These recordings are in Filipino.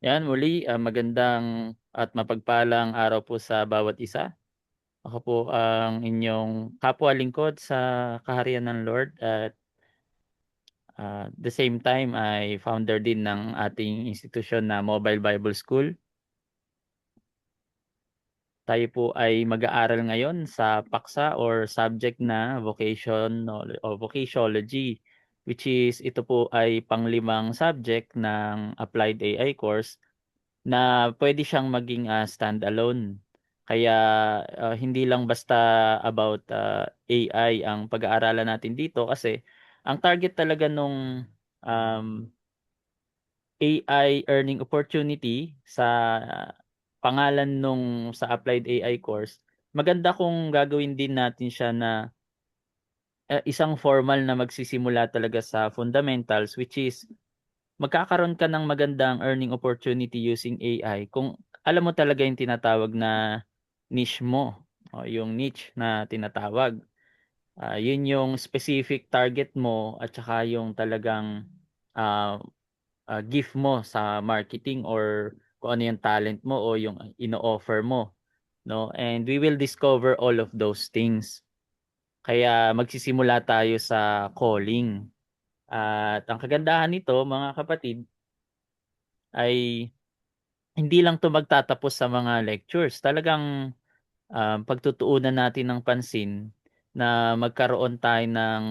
Yan muli, magandang at mapagpalang araw po sa bawat isa. Ako po ang inyong kapwa lingkod sa kaharian ng Lord at the same time ay founder din ng ating institusyon na Mobile Bible School. Tayo po ay mag-aaral ngayon sa paksa or subject na vocation o vocatiology, which is ito po ay panglimang subject ng Applied AI course na pwede siyang maging, standalone. Kaya, hindi lang basta about, AI ang pag-aaralan natin dito kasi ang target talaga nung, um, AI earning opportunity sa pangalan nung sa Applied AI course, maganda kung gagawin din natin siya na, isang formal na magsisimula talaga sa fundamentals, which is magkakaroon ka ng magandang earning opportunity using AI kung alam mo talaga yung tinatawag na niche mo o yung niche na tinatawag. Yun yung specific target mo at saka yung talagang ah, gift mo sa marketing or kung ano yung talent mo o yung ino-offer mo, no? And we will discover all of those things. Kaya magsisimula tayo sa calling. At ang kagandahan nito, mga kapatid, ay hindi lang 'to magtatapos sa mga lectures. Talagang, pagtutuunan natin ng pansin na magkaroon tayo ng,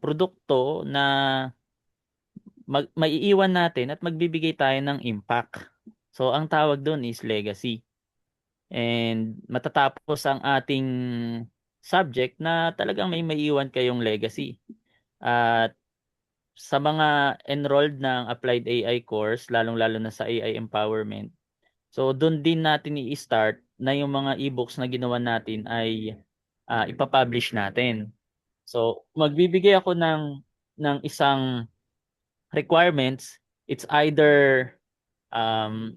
produkto na maiiwan natin at magbibigay tayo ng impact. So, ang tawag dun is legacy. And matatapos ang ating subject na talagang may maiiwan kayong legacy. At sa mga enrolled ng Applied AI course, lalong-lalo na sa AI empowerment, so dun din natin i-start na yung mga e-books na ginawa natin ay, ipa-publish natin. So magbibigay ako ng isang requirements. It's either, um,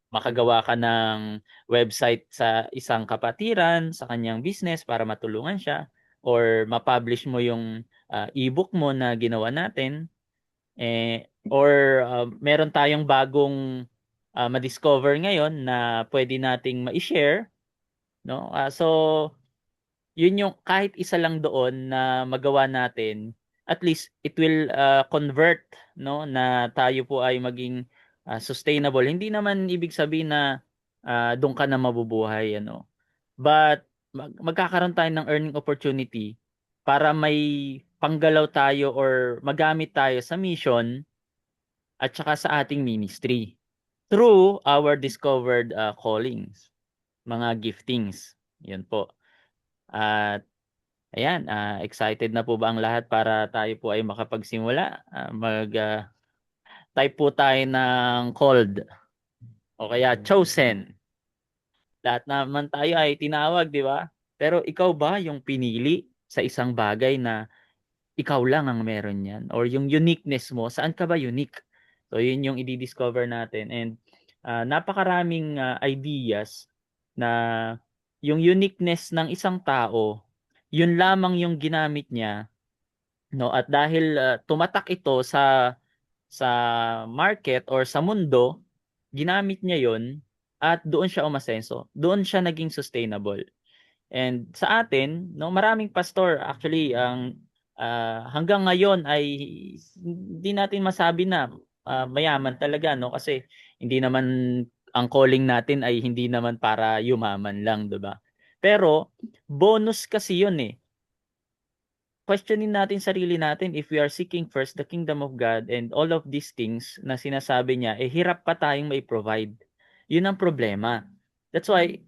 makagawa ka ng website sa isang kapatiran, sa kanyang business para matulungan siya or ma-publish mo yung, e-book mo na ginawa natin. Or meron tayong bagong, ma-discover ngayon na pwede nating mai-share, 'no? So, 'yun yung kahit isa lang doon na magawa natin, at least it will, convert, 'no, na tayo po ay maging, sustainable. Hindi naman ibig sabihin na, dun ka na mabubuhay ano, but magkakaroon tayo ng earning opportunity para may panggalaw tayo or magamit tayo sa mission at saka sa ating ministry through our discovered, callings, mga giftings, 'yun po. At ayan, excited na po ba ang lahat para tayo po ay makapagsimula? Type po tayo ng called o kaya chosen. Lahat naman tayo ay tinawag, 'di ba? Pero ikaw ba yung pinili sa isang bagay na ikaw lang ang meron niyan or yung uniqueness mo, saan ka ba unique? So yun yung i-di-discover natin and, napakaraming, ideas na yung uniqueness ng isang tao, yun lamang yung ginamit niya, 'no, at dahil, tumatak ito sa market or sa mundo, ginamit niya yun at doon siya umasenso, doon siya naging sustainable. And sa atin 'no, maraming pastor actually ang, hanggang ngayon ay hindi natin masabi na, mayaman talaga 'no, kasi hindi naman ang calling natin ay hindi naman para yumaman lang, 'di ba? Pero bonus kasi 'yun, eh. Questionin natin sarili natin if we are seeking first the kingdom of God and all of these things na sinasabi niya, eh, hirap pa tayong mai-provide. 'Yun ang problema. That's why,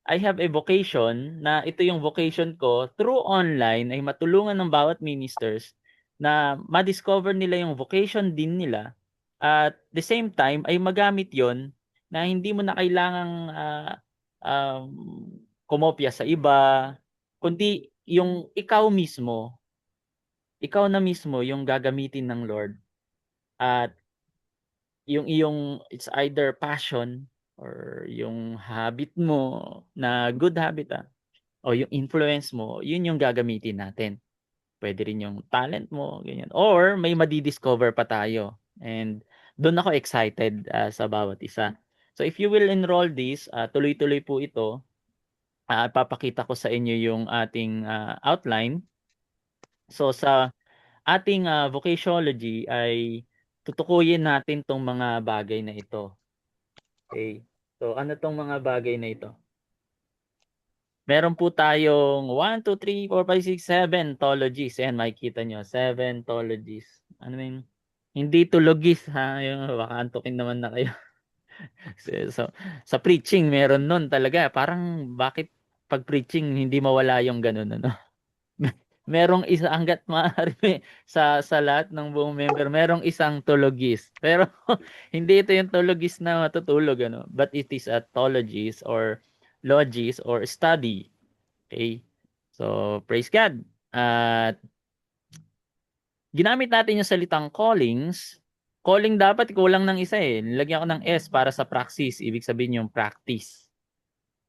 I have a vocation na ito yung vocation ko through online ay matulungan ng bawat ministers na ma-discover nila yung vocation din nila at the same time ay magamit yon na hindi mo na kailangang, um, kumopya sa iba, kundi yung ikaw na mismo yung gagamitin ng Lord at yung iyong it's either passion or yung habit mo na good habit, o yung influence mo, yun yung gagamitin natin. Puwede rin yung talent mo, ganyan. Or may madi-discover pa tayo and doon ako excited sa bawat isa. So if you will enroll this, tuloy-tuloy po ito. Ipapakita ko sa inyo yung ating outline. So sa ating vocatiology ay tutukuyin natin tong mga bagay na ito. Okay. So ano tong mga bagay na ito? Meron po tayong 1, 2, 3, 4, 5, 6, 7 tologies. Ayan, makikita nyo. 7 tologies. Ano yun? Hindi tulogis ha. Yung, baka antukin naman na kayo. So, sa preaching, meron nun talaga. Parang bakit pag preaching, hindi mawala yung ganun, ano? Merong isa hangga't maaari sa lahat ng buong member, merong isang tulogis. Pero hindi ito yung tulogis na matutulog, ano? But it is a tologis or logis or study. Okay? So, praise God. At ginamit natin yung salitang callings. Calling dapat kulang ng isa eh. Nilagyan ko ng S para sa praxis. Ibig sabihin yung practice.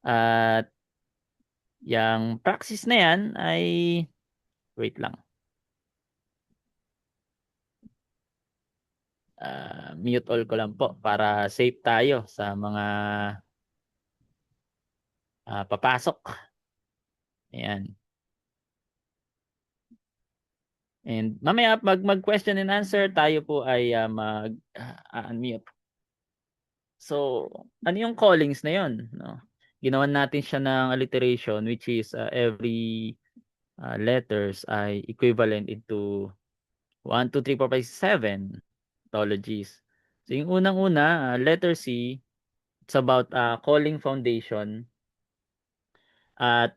At yung praxis na yan ay, wait lang. Mute all ko lang po para safe tayo sa mga papasok. Ayan. And mamaya mag question and answer tayo po ay unmute. So, ano yung callings na yon, no? Ginawan natin siya ng alliteration which is every letters ay equivalent into 1, 2, 3, 4, 5, 6, 7 ontologies. So, yung unang-una, letter C, it's about calling foundation. At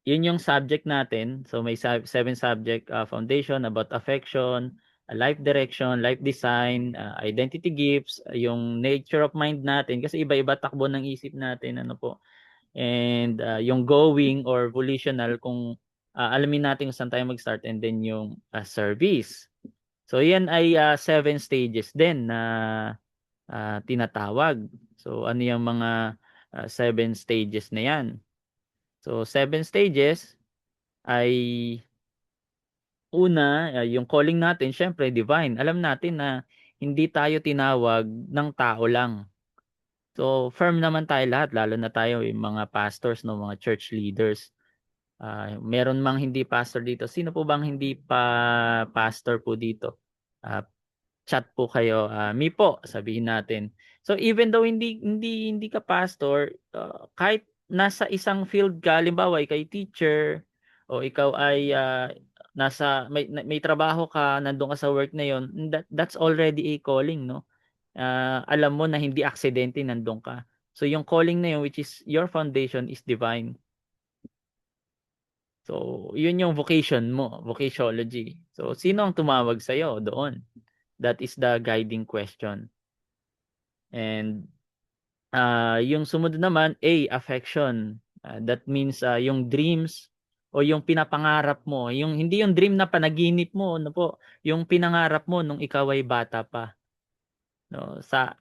yun yung subject natin. So may 7 subject foundation about affection, life direction, life design, identity gifts, yung nature of mind natin kasi iba-iba takbo ng isip natin, ano po. And yung going or volitional kung alamin natin kung saan tayo mag-start, and then yung service. So yan ay 7 stages din na tinatawag. So ano yung mga 7 stages na yan? So 7 stages ay una, yung calling natin syempre divine. Alam natin na hindi tayo tinawag ng tao lang. So firm naman tayo lahat, lalo na tayo yung mga pastors, no, mga church leaders. Meron mang hindi pastor dito. Sino po bang hindi pa pastor po dito? Ah, Chat po kayo. Me po, sabihin natin. So even though hindi ka pastor, kahit nasa isang field ka, halimbawa kay teacher o ikaw ay nasa may trabaho ka, nandoon ka sa work na 'yon, that's already a calling, no? Alam mo na hindi aksidente nandoon ka. So yung calling na 'yon, which is your foundation, is divine. So, yun yung vocation mo, vocatiology. So, sino ang tumawag sa'yo doon? That is the guiding question. And yung sumunod naman, A, affection. That means yung dreams o yung pinapangarap mo, yung hindi yung dream na panaginip mo, ano po, yung pinangarap mo nung ikaw ay bata pa. No, sa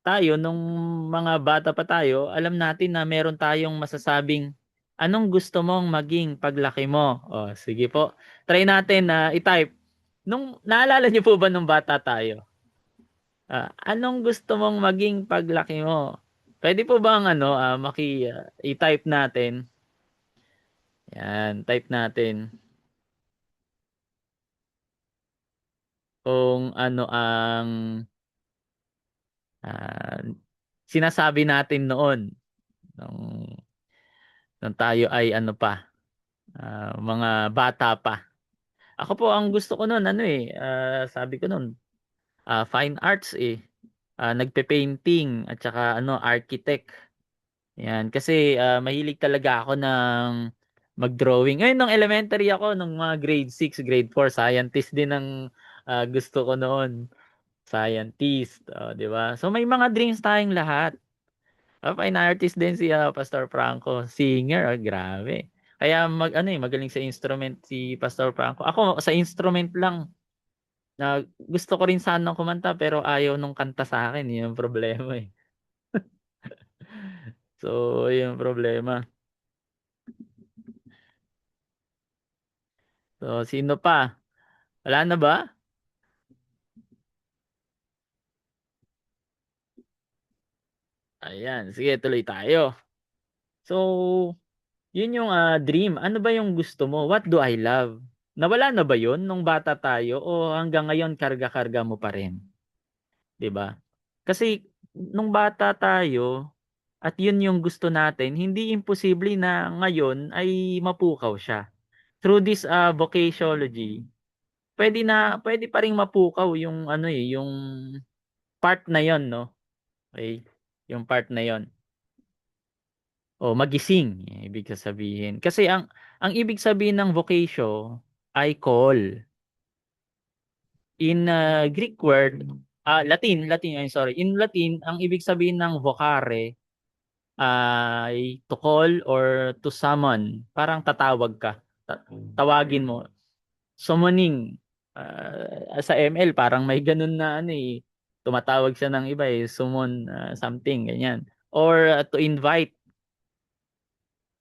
tayo nung mga bata pa tayo, alam natin na meron tayong masasabing anong gusto mong maging paglaki mo. Oh, sige po. Try natin na i-type. Nung naalala niyo po ba nung bata tayo? Anong gusto mong maging paglaki mo? Pwede po bang i-type natin? Yan, type natin kung ano ang ah, sinasabi natin noon nung, nung tayo ay ano pa, mga bata pa. Ako po ang gusto ko noon sabi ko noon, fine arts eh. Nagpe-painting at saka architect. Yan, kasi mahilig talaga ako ng mag-drawing. Ngayon, nung elementary ako, nung mga grade 6, grade 4, scientist din ang gusto ko noon. Scientist, 'di ba? So may mga dreams tayong lahat. Fine artist din si Pastor Franco, singer, grabe. Kaya magaling sa instrument si Pastor Franco. Ako sa instrument lang na gusto ko rin sanang kumanta pero ayaw nung kanta sa akin, yun yung problema eh. So, yun yung problema. So, sino pa? Wala na ba? Ayan, sige tuloy tayo. So, yun yung dream. Ano ba yung gusto mo? What do I love? Nawala na ba yun nung bata tayo o hanggang ngayon karga-karga mo pa rin? 'Di ba? Kasi nung bata tayo at yun yung gusto natin, hindi imposible na ngayon ay mapukaw siya. Through this vocatiology, pwede pa ring mapukaw yung ano yung part na yon, no? Okay? Yung part na yon. O magising, ibig sabihin. Kasi ang ibig sabihin ng vocation ay call. In Greek word, Latin, I'm sorry. In Latin, ang ibig sabihin ng vocare ay to call or to summon. Parang tatawag ka. Tawagin mo. Summoning. Sa ML, parang may ganun na ano eh. Tumatawag siya ng iba eh. Summon something, ganyan. Or to invite.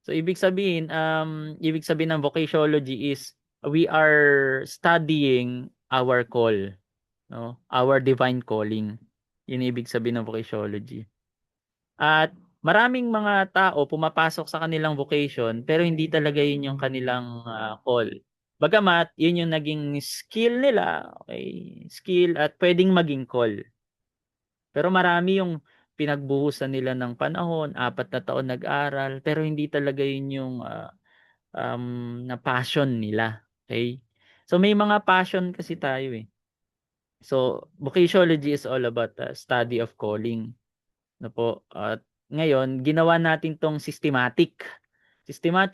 So ibig sabihin ng vocatiology is we are studying our call, no? Our divine calling. Yun ibig sabihin ng vocatiology. At maraming mga tao pumapasok sa kanilang vocation pero hindi talaga yun yung kanilang call. Bagamat yun yung naging skill nila, okay? Skill at pwedeng maging call. Pero marami yung pinagbuhusan nila ng panahon, 4 na taon nag-aral, pero hindi talaga yun yung na passion nila. Okay? So may mga passion kasi tayo eh. So vocatiology is all about study of calling. No po. At ngayon, ginawa natin tong systematic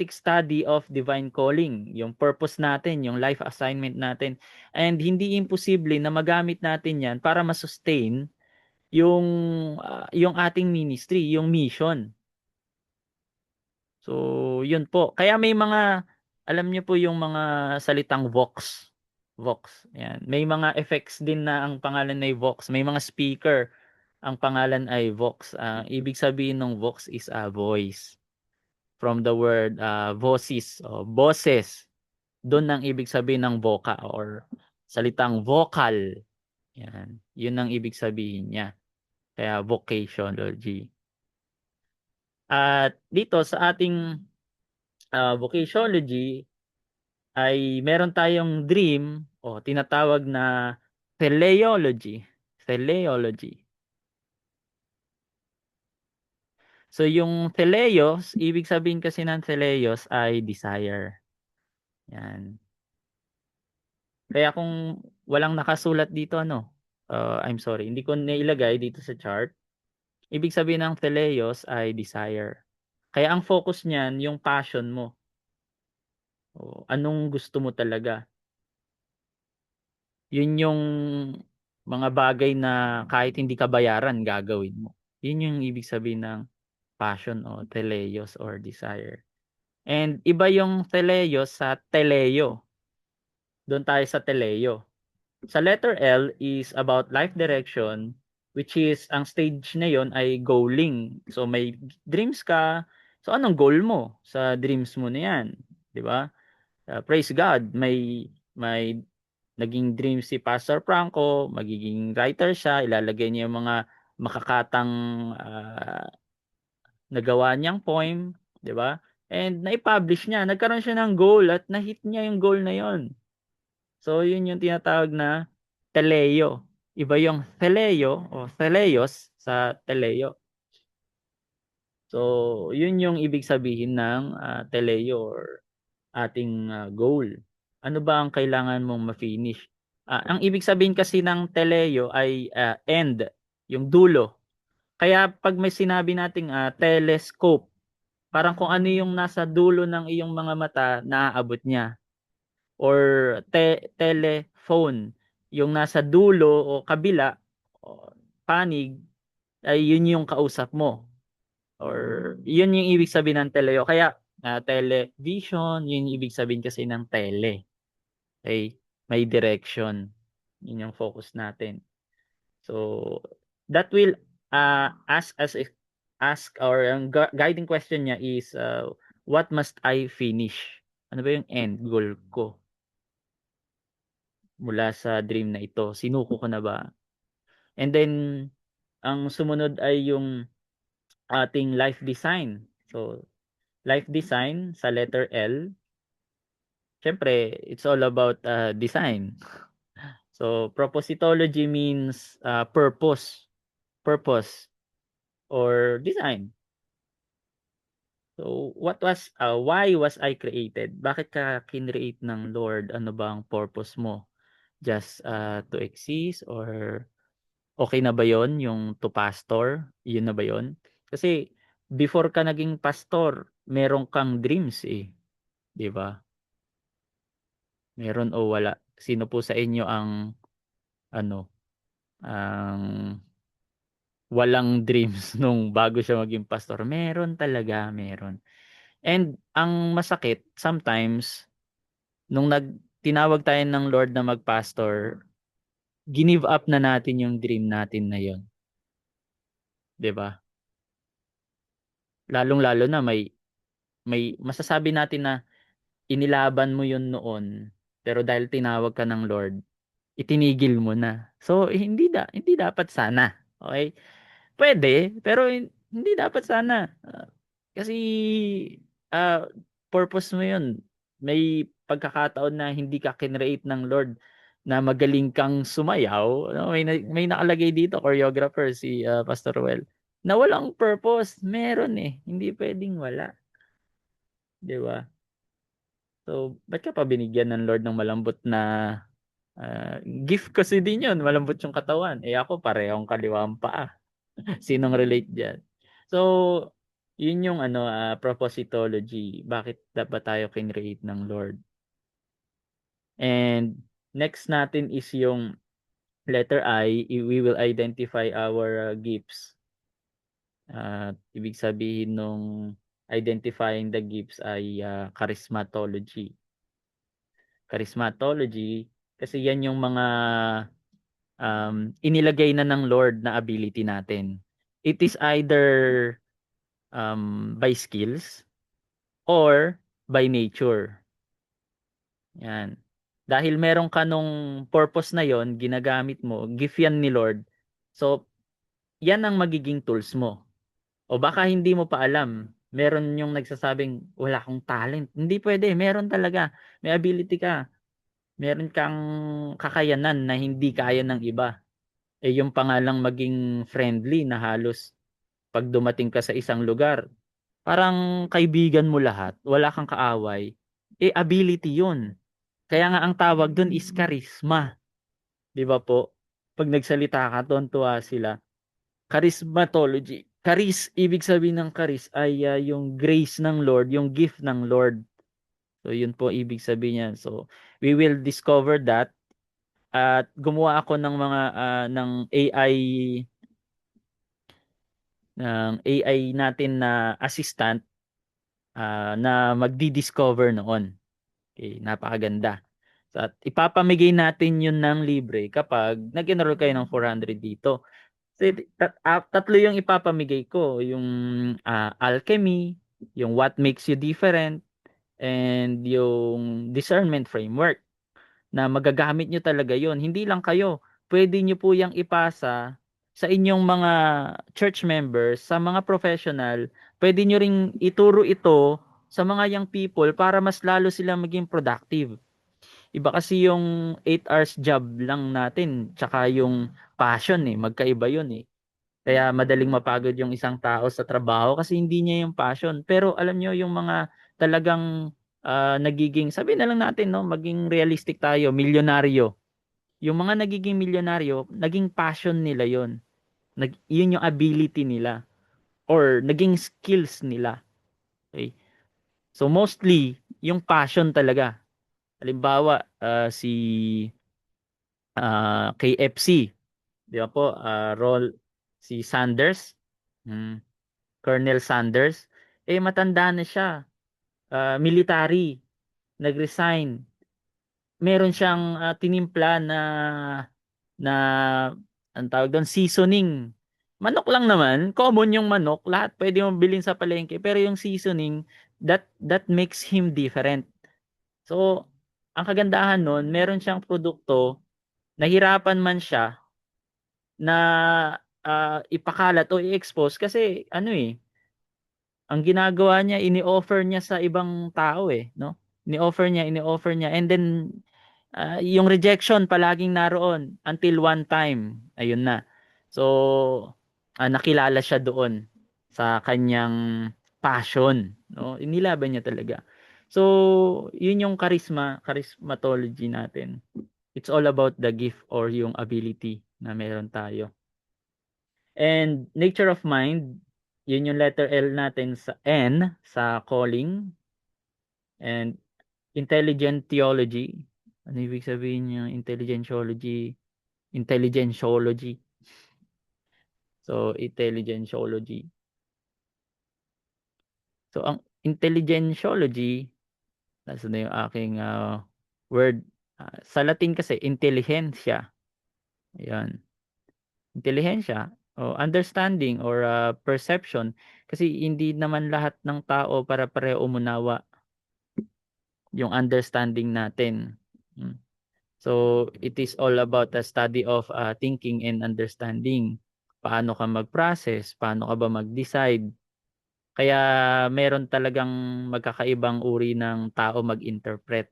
study of divine calling, yung purpose natin, yung life assignment natin. And hindi imposible na magamit natin 'yan para ma-sustain yung yung ating ministry, yung mission. So, yun po. Kaya may mga, alam niyo po yung mga salitang Vox. Vox. Yan. May mga effects din na ang pangalan ay Vox. May mga speaker. Ang pangalan ay Vox. Ibig sabihin ng Vox is a voice. From the word voices o boses. Doon ang ibig sabihin ng voca or salitang vocal. Yan. Yun ang ibig sabihin niya. Kaya vocationology. At dito sa ating vocatiology ay meron tayong dream o tinatawag na teleology. Teleology. So yung teleos, ibig sabihin kasi ng teleos ay desire. Yan. Kaya kung walang nakasulat dito I'm sorry, hindi ko nailagay dito sa chart. Ibig sabihin ng teleos ay desire. Kaya ang focus niyan yung passion mo. O, anong gusto mo talaga? Yun yung mga bagay na kahit hindi ka bayaran, gagawin mo. Yun yung ibig sabihin ng passion o teleios or desire. And iba yung teleios sa teleo. Doon tayo sa teleo. Sa letter L is about life direction, which is ang stage na yon ay goaling. So may dreams ka. So anong goal mo sa dreams mo na yan? 'Di ba? Praise God, may naging dream si Pastor Franco, magiging writer siya, ilalagay niya yung mga makakatang nagawa niyang poem, 'di ba? And nai-publish niya, nagkaroon siya ng goal at na-hit niya yung goal na yon. So yun yung tinatawag na teleo. Iba yung teleo o teleios sa teleo. So yun yung ibig sabihin ng teleo or ating goal. Ano ba ang kailangan mong ma-finish? Ang ibig sabihin kasi ng teleo ay end, yung dulo. Kaya pag may sinabi nating telescope, parang kung ano yung nasa dulo ng iyong mga mata, naaabot niya. Or telephone, yung nasa dulo o kabila, o panig, ay yun yung kausap mo. Or yun yung ibig sabihin ng teleo. Kaya television, yun yung ibig sabihin kasi ng tele. Okay? May direction. Yun yung focus natin. So, that will ask or ang guiding question niya is what must I finish? Ano ba yung end goal ko mula sa dream na ito? Sinuko ko na ba? And then ang sumunod ay yung ating life design. So, life design sa letter L, syempre, it's all about design. So, propositology means purpose or design. So, why was I created? Bakit ka kinreate ng Lord? Ano ba ang purpose mo? Just to exist or okay na ba yon yung to pastor? Yun na ba yon? Kasi before ka naging pastor, meron kang dreams eh, 'di ba? Meron o wala? Sino po sa inyo ang ano, ang walang dreams nung bago siya maging pastor? Meron talaga, meron. And ang masakit sometimes nung tinawag tayo ng Lord na mag-pastor, ginive up na natin yung dream natin na yon, 'di ba? Lalong-lalo na may masasabi natin na inilaban mo yun noon, pero dahil tinawag ka ng Lord, itinigil mo na. So hindi dapat sana. Okay? Pwede, pero hindi dapat sana. Kasi ah, purpose mo yun. May pagkakataon na hindi ka kinreate ng Lord na magaling kang sumayaw. No? May nakalagay dito, choreographer, si Pastor Well, na walang purpose. Meron eh. Hindi pwedeng wala. Di ba? So, ba't ka pa binigyan ng Lord ng malambot na gift kasi din yun. Malambot yung katawan. Eh ako, parehong kaliwang paa. Sinong relate dyan? So, yun yung propositology. Bakit dapat tayo kinreate ng Lord? And next natin is yung letter I. We will identify our gifts. Ibig sabihin nung identifying the gifts ay charismatology. Charismatology, kasi yan yung mga inilagay na ng Lord na ability natin. It is either by skills or by nature. Yan. Dahil meron ka nung purpose na yon, ginagamit mo, gift yan ni Lord. So, yan ang magiging tools mo. O baka hindi mo pa alam. Meron yung nagsasabing, wala akong talent. Hindi pwede. Meron talaga. May ability ka. Meron kang kakayanan na hindi kaya ng iba. Eh yung pangalang maging friendly na halos pag dumating ka sa isang lugar, parang kaibigan mo lahat, wala kang kaaway, eh ability yun. Kaya nga ang tawag dun is charisma. Di ba po? Pag nagsalita ka, tuwa sila. Charismatology. Ibig sabihin ng charis ay yung grace ng Lord, yung gift ng Lord. So yun po ibig sabihin niyan. So we will discover that at gumawa ako ng mga AI natin na assistant na magdi-discover noon. Okay, napakaganda. So, at ipapamigay natin yun ng libre kapag nag-enroll kayo ng 400 dito. So, tatlo yung ipapamigay ko. Yung alchemy, yung what makes you different, and yung discernment framework na magagamit nyo talaga yon. Hindi lang kayo. Pwede nyo po yung ipasa sa inyong mga church members, sa mga professional. Pwede nyo ring ituro ito sa mga young people para mas lalo silang maging productive. Iba kasi yung 8 hours job lang natin, tsaka yung passion eh, magkaiba yun eh. Kaya madaling mapagod yung isang tao sa trabaho kasi hindi niya yung passion. Pero alam nyo yung mga talagang nagiging, sabi na lang natin, no, maging realistic tayo, milyonaryo. Yung mga nagiging milyonaryo, naging passion nila yon. Yun yung ability nila or naging skills nila. Okay? So mostly, yung passion talaga. Halimbawa, si KFC, di ba po, si Sanders, hmm, Colonel Sanders, eh matanda na siya, military, nag-resign. Meron siyang tinimpla na ang tawag doon seasoning. Manok lang naman, common yung manok, lahat pwede mong bilhin sa palengke, pero yung seasoning that makes him different. So, ang kagandahan noon, meron siyang produkto, nahirapan man siya na ipakalat o i-expose kasi ano eh, ang ginagawa niya ini-offer niya sa ibang tao eh, no? Ini-offer niya and then yung rejection palaging naroon until one time, ayun na. So nakilala siya doon sa kanyang passion, no? Inilaban niya talaga. So, yun yung charismatology natin. It's all about the gift or yung ability na meron tayo. And nature of mind, yun yung letter L natin sa N sa calling and intelligent theology. Ano ibig sabihin niya intelligentiology? Intelligentiology. So, intelligentiology. So, ang intelligentiology, nasa na yung aking word. Sa Latin kasi, intelligentsia. Ayan. Intelihensya o understanding or perception kasi hindi naman lahat ng tao para pareho umunawa yung understanding natin. Mm. So it is all about the study of thinking and understanding. Paano ka mag-process, paano ka ba mag-decide. Kaya meron talagang magkakaibang uri ng tao mag-interpret.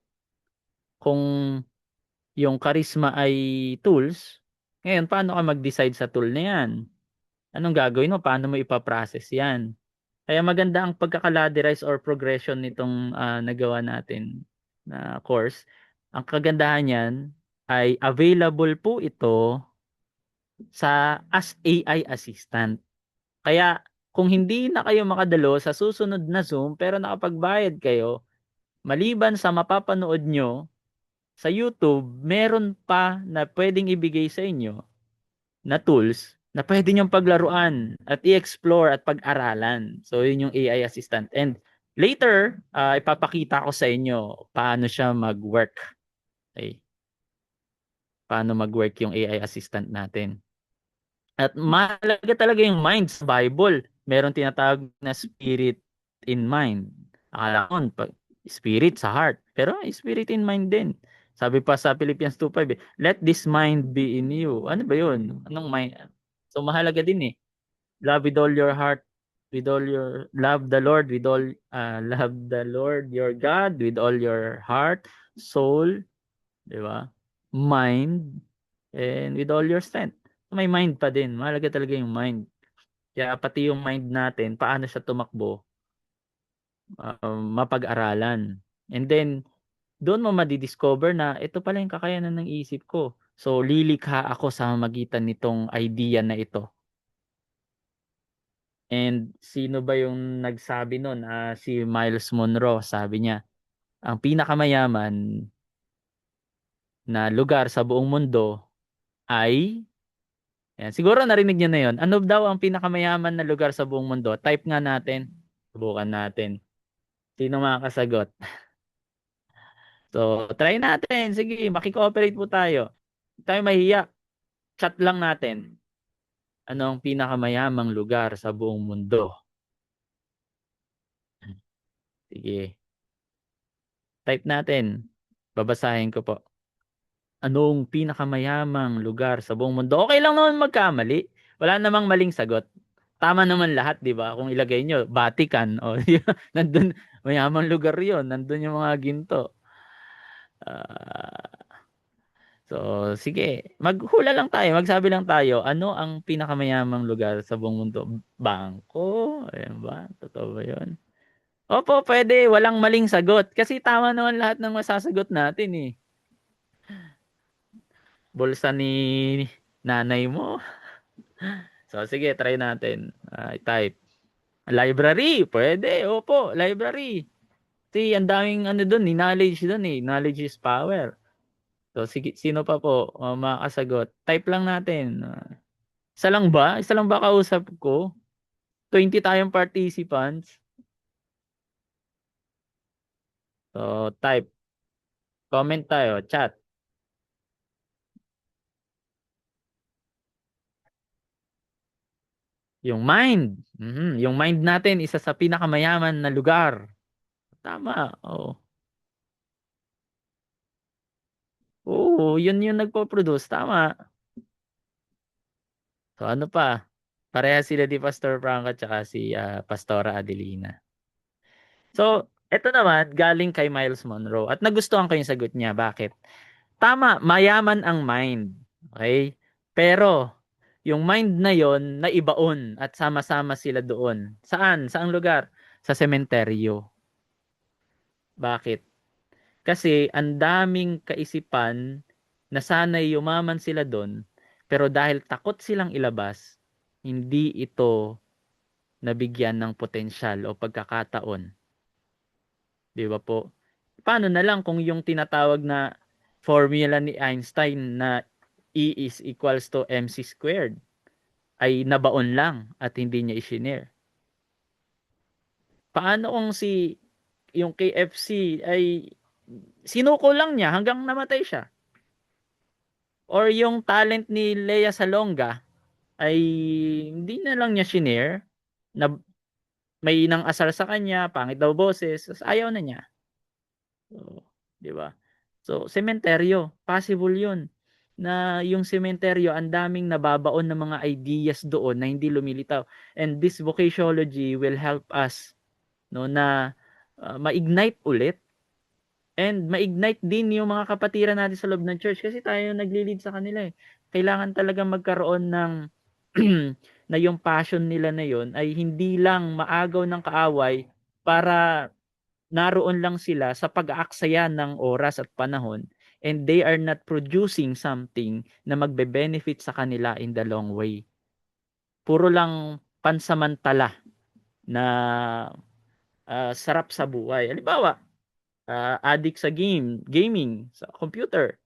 Kung yung charisma ay tools, ngayon paano ka mag-decide sa tool na yan? Anong gagawin mo? Paano mo ipaprocess yan? Kaya maganda ang pagkakaladerize or progression nitong nagawa natin na course. Ang kagandahan niyan ay available po ito sa as AI assistant. Kaya kung hindi na kayo makadalo sa susunod na Zoom pero nakapagbayad kayo, maliban sa mapapanood nyo sa YouTube, meron pa na pwedeng ibigay sa inyo na tools na pwede niyong paglaruan at i-explore at pag-aralan. So, yun yung AI assistant. And later, ipapakita ko sa inyo paano siya mag-work. Okay. Paano mag-work yung AI assistant natin. At mahalaga talaga yung mind sa Bible. Meron tinatawag na spirit in mind. Akala ko, spirit sa heart. Pero spirit in mind din. Sabi pa sa Philippians 2:5, let this mind be in you. Ano ba yun? Anong mind? So mahalaga din eh. Love with all your heart, with all your love the Lord with all love the Lord your God with all your heart, soul, 'di ba? Mind and with all your strength. May mind pa din. Mahalaga talaga yung mind. Kaya pati yung mind natin, paano siya tumakbo, mapag-aralan. And then doon mo madidiscover na ito pala yung kakayanan ng isip ko. So lilikha ako sa magitan nitong idea na ito. And sino ba yung nagsabi nun? Si Miles Monroe, sabi niya, ang pinakamayaman na lugar sa buong mundo ay, yan, siguro narinig niyo na yun. Ano daw ang pinakamayaman na lugar sa buong mundo? Type nga natin. Subukan natin. Sino makakasagot? So, try natin. Sige, makikooperate po tayo. Hindi tayo mahiya. Chat lang natin. Ano ang pinakamayamang lugar sa buong mundo? Sige, type natin. Babasahin ko po. Anong pinakamayamang lugar sa buong mundo? Okay lang naman magkamali. Wala namang maling sagot. Tama naman lahat, 'di ba? Kung ilagay nyo, Vatican, o nandun, mayamang lugar 'yon. Nandun yung mga ginto. Ah, so, sige. Maghula lang tayo. Magsabi lang tayo. Ano ang pinakamayamang lugar sa buong mundo? Bangko? Ayan ba? Totoo ba 'yon? Opo, pwede. Walang maling sagot. Kasi tama naman lahat ng masasagot natin eh. Bulsa ni nanay mo. So, sige, try natin. I-type. Library, pwede. Opo, library. Kasi ang daming ano doon, knowledge doon eh. Knowledge is power. So, sige, sino pa po makakasagot? Type lang natin. Isa lang ba? Isa lang ba kausap ko? 20 tayong participants. So, type. Comment tayo. Chat. Yung mind. Yung mind natin, isa sa pinakamayaman na lugar. Tama. Oo. Oo, yun yung nagpo-produce. Tama. So ano pa? Pareha sila di Pastor Franco at saka si Pastora Adelina. So, eto naman galing kay Miles Monroe at nagustuhan ko yung sagot niya. Bakit? Tama, mayaman ang mind. Okay? Pero yung mind na yon naibaon at sama-sama sila doon. Saan? Saang lugar? Sa sementeryo. Bakit? Kasi ang daming kaisipan na sana'y yumaman sila doon, pero dahil takot silang ilabas, hindi ito nabigyan ng potensyal o pagkakataon. Di ba po? Paano na lang kung yung tinatawag na formula ni Einstein na E is equals to mc squared ay nabaon lang at hindi niya isinare? Paano kung yung KFC ay sinuko lang niya hanggang namatay siya? Or yung talent ni Lea Salonga ay hindi na lang niya shinare, na may nang asar sa kanya, pangit daw boses, ayaw na niya. So, 'di ba? So, sementeryo, possible 'yun. Na yung sementeryo, ang daming nababaon ng mga ideas doon na hindi lumilitaw. And this vocatiology will help us no na ma-ignite ulit and ma-ignite din yung mga kapatiran natin sa loob ng church kasi tayo nagli-lead sa kanila eh. Kailangan talaga magkaroon ng na yung passion nila na yon ay hindi lang maagaw ng kaaway para naroon lang sila sa pag-aaksaya ng oras at panahon and they are not producing something na magbe-benefit sa kanila in the long way. Puro lang pansamantala na sarap sa buhay. Halimbawa, addict sa gaming, sa computer.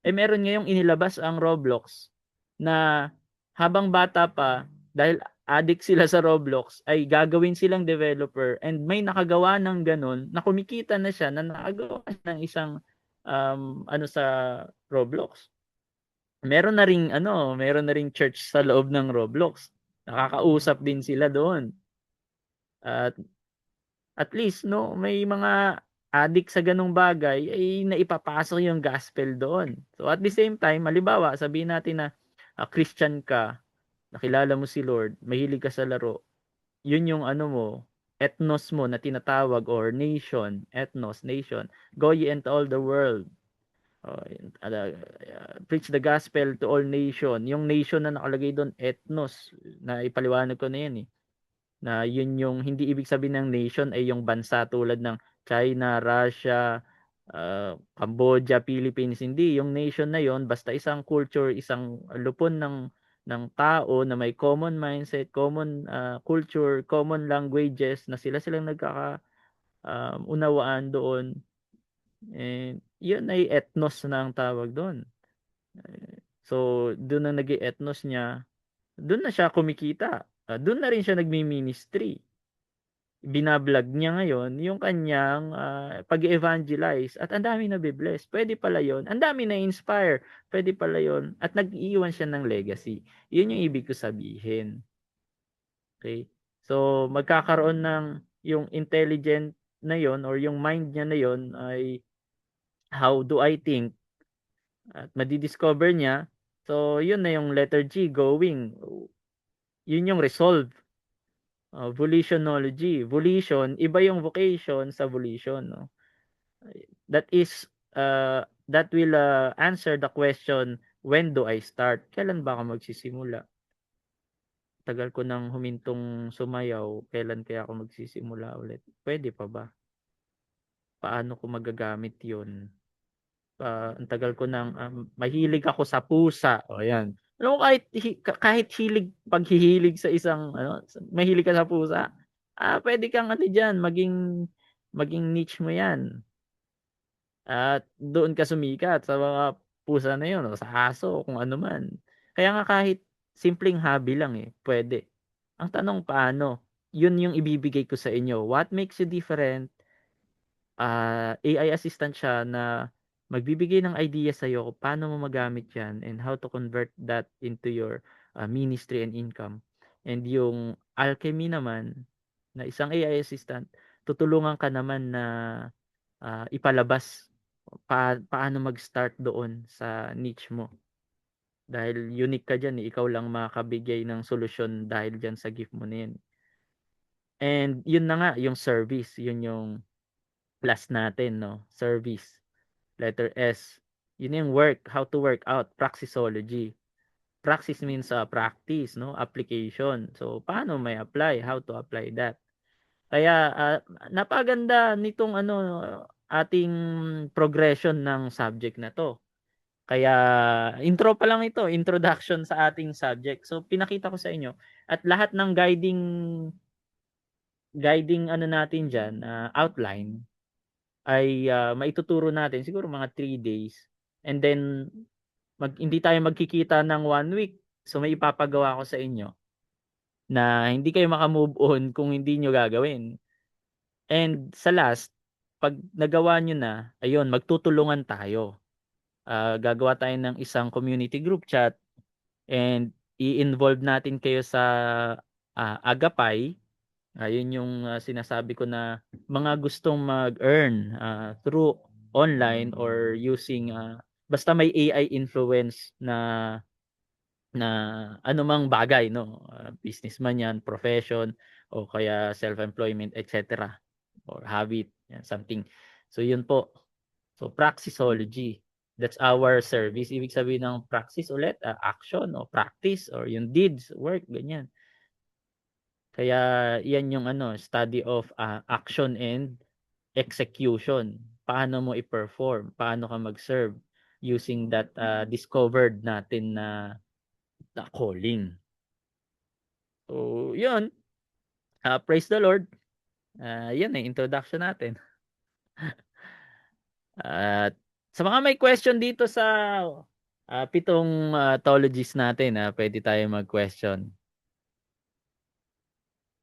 Eh meron ngayong inilabas ang Roblox na habang bata pa, dahil addict sila sa Roblox, ay gagawin silang developer and may nakagawa ng ganun na kumikita na siya na nakagawa ng isang ano sa Roblox. Meron na ring church sa loob ng Roblox. Nakakausap din sila doon. At at least no, may mga addict sa ganung bagay ay naipapasok yung gospel doon. So at the same time, halimbawa, sabihin natin na Christian ka, nakilala mo si Lord, mahilig ka sa laro, yun yung ano mo, ethnos mo na tinatawag or nation, ethnos, nation. Go ye into all the world. Preach the gospel to all nation. Yung nation na nakalagay doon, ethnos, na ipaliwanag ko na yan eh na yun yung hindi ibig sabihin ng nation ay yung bansa tulad ng China, Russia, Cambodia, Philippines. Hindi, yung nation na yon basta isang culture, isang lupon ng tao na may common mindset, common culture, common languages na sila-silang nagkaka unawaan doon. And yun ay ethnos na ang tawag doon. So, doon na naging ethnos niya, doon na siya kumikita. Doon na rin siya nagmi-ministry. Binablog niya ngayon yung kanyang pag-evangelize at ang dami na be-bless. Pwede pala yon. Ang dami na inspire. Pwede pala yon. At nag-iwan siya ng legacy. Yun yung ibig ko sabihin. Okay? So, magkakaroon ng yung intelligent na yon or yung mind niya na yon ay how do I think at madidiscover niya. So, yun na yung letter G, going. Yun yung resolve. Volitionology. Volition, iba yung vocation sa volition. No? That is, that will answer the question, when do I start? Kailan ba ako magsisimula? Tagal ko nang humintong sumayaw, kailan kaya ako magsisimula ulit? Pwede pa ba? Paano ko magagamit yun? Ang tagal ko nang mahilig ako sa pusa. O yan. Alam mo, kahit paghihilig sa isang mahilig ka sa pusa, pwede kang diyan, maging niche mo yan. At doon ka sumikat sa mga pusa na yun, o sa aso, o kung ano man. Kaya nga kahit simpleng hobby lang pwede. Ang tanong paano? Yun yung ibibigay ko sa inyo. What makes you different? AI assistant siya na magbibigay ng idea sa iyo kung paano mo magamit 'yan and how to convert that into your ministry and income. And yung alchemy naman na isang AI assistant, tutulungan ka naman na ipalabas paano mag-start doon sa niche mo. Dahil unique ka diyan, ikaw lang makakabigay ng solusyon dahil diyan sa gift mo na 'yan. And yun na nga yung service, yun yung last natin 'no, service. Letter S. Yun yung work, how to work out, praxisology. Praxis means practice, no? Application. So paano may apply, how to apply that. Kaya napaganda nitong ating progression ng subject na 'to. Kaya intro pa lang ito, introduction sa ating subject. So pinakita ko sa inyo at lahat ng guiding natin diyan, outline ay maituturo natin siguro mga 3 days. And then hindi tayo magkikita ng 1 week. So may ipapagawa ko sa inyo na hindi kayo maka-move on kung hindi niyo gagawin. And sa last, 'pag nagawa niyo na, ayun magtutulungan tayo. Gagawa tayo ng isang community group chat and i-involve natin kayo sa Agapay. Ayun yung sinasabi ko na mga gustong mag-earn through online or using basta may AI influence na anumang bagay, no? Businessman 'yan, profession o kaya self-employment, etc. Or habit, yan, something. So yun po. So praxisology. That's our service. Ibig sabihin ng praxis ulit, action o practice or yung deeds, work, ganyan. Kaya yan yung study of action and execution. Paano mo i-perform, paano ka mag-serve using that discovered natin na calling. So, yun. Praise the Lord. Yan introduction natin. At sa mga may question dito sa pitong theologies natin, pwede tayo mag-question.